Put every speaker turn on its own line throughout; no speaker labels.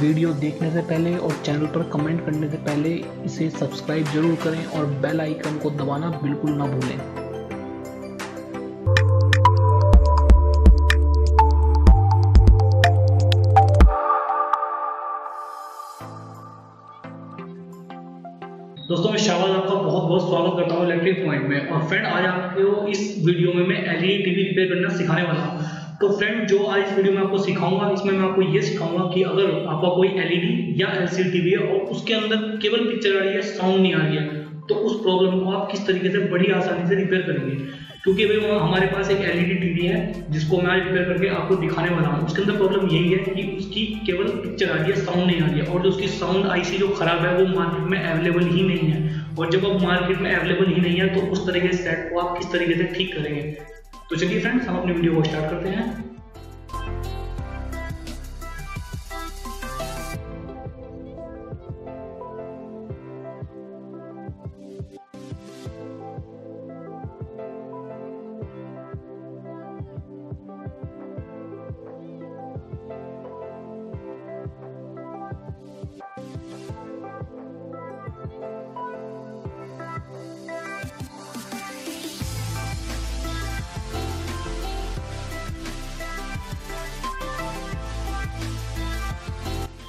Video देखने से पहले और चैनल पर कमेंट करने से पहले इसे सब्सक्राइब जरूर करें और बेल आइकन को दबाना बिल्कुल ना भूलें।
दोस्तों मैं शाबाज आपका बहुत बहुत स्वागत करता हूँ इलेक्ट्रिक पॉइंट में। और फ्रेंड आज आपको इस वीडियो में मैं एलईडी टीवी रिपेयर करना सिखाने वाला हूँ। तो फ्रेंड जो आज इस वीडियो में आपको सिखाऊंगा, इसमें मैं आपको ये सिखाऊंगा कि अगर आपका कोई एलईडी या एलसीडी टीवी है और उसके अंदर केवल पिक्चर आ रही है, साउंड नहीं आ रही है, तो उस प्रॉब्लम को आप किस तरीके से बड़ी आसानी से रिपेयर करेंगे। क्योंकि भाई हमारे पास एक एलईडी टीवी है जिसको मैं रिपेयर करके आपको दिखाने वाला हूँ। उसके अंदर प्रॉब्लम यही है कि उसकी केवल पिक्चर आ रही है, साउंड नहीं आ रही है, और जो उसकी साउंड आईसी जो खराब है वो मार्केट में अवेलेबल ही नहीं है। और जब अब मार्केट में अवेलेबल ही नहीं है तो उस तरीके से सेट को आप किस तरीके से ठीक करेंगे। तो चलिए फ्रेंड्स हम अपनी वीडियो को स्टार्ट करते हैं।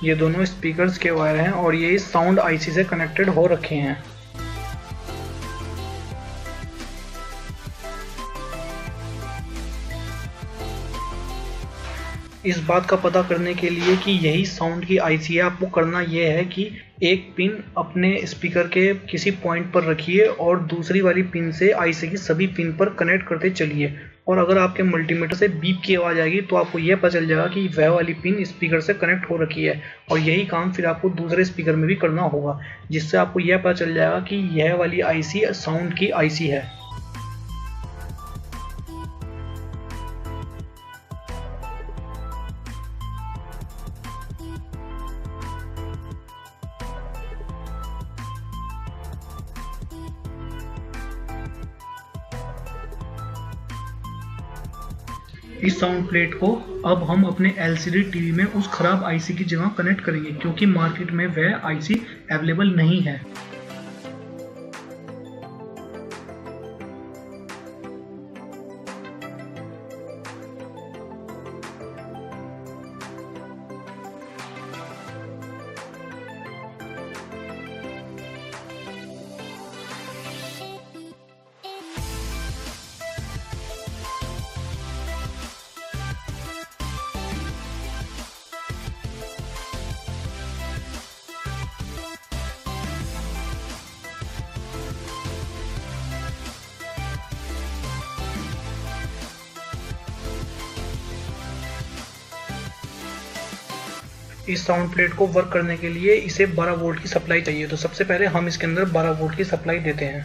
ये दोनों स्पीकर्स के वायर हैं और ये इस साउंड आईसी से कनेक्टेड हो रखे हैं। इस बात का पता करने के लिए कि यही साउंड की आईसी है, आपको करना यह है कि एक पिन अपने स्पीकर के किसी पॉइंट पर रखिए और दूसरी वाली पिन से आईसी की सभी पिन पर कनेक्ट करते चलिए। और अगर आपके मल्टीमीटर से बीप की आवाज़ आएगी तो आपको यह पता चल जाएगा कि वह वाली पिन स्पीकर से कनेक्ट हो रखी है। और यही काम फिर आपको दूसरे स्पीकर में भी करना होगा, जिससे आपको यह पता चल जाएगा कि यह वाली आईसी साउंड की आईसी है। इस साउंड प्लेट को अब हम अपने एलसीडी टीवी में उस खराब आईसी की जगह कनेक्ट करेंगे, क्योंकि मार्केट में वह आईसी अवेलेबल नहीं है। इस साउंड प्लेट को वर्क करने के लिए इसे 12 वोल्ट की सप्लाई चाहिए। तो सबसे पहले हम इसके अंदर 12 वोल्ट की सप्लाई देते हैं।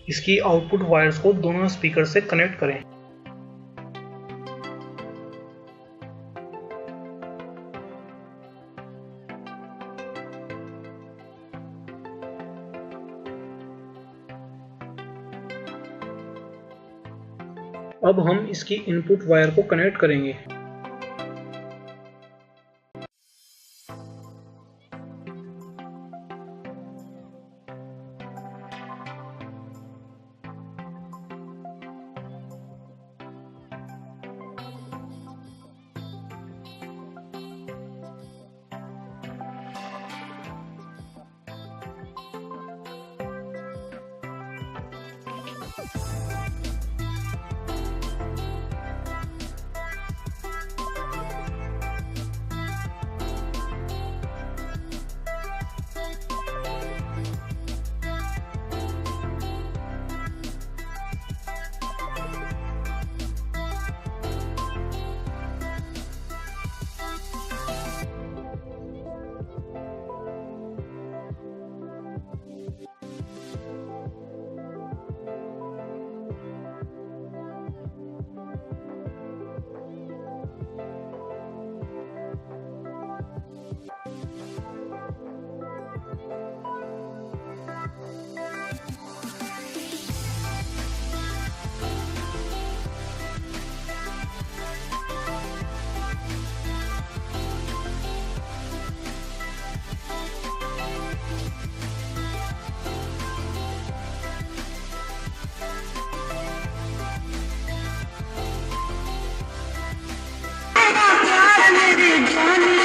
इसकी आउटपुट वायर्स को दोनों स्पीकर से कनेक्ट करें। अब हम इसकी इनपुट वायर को कनेक्ट करेंगे। पानी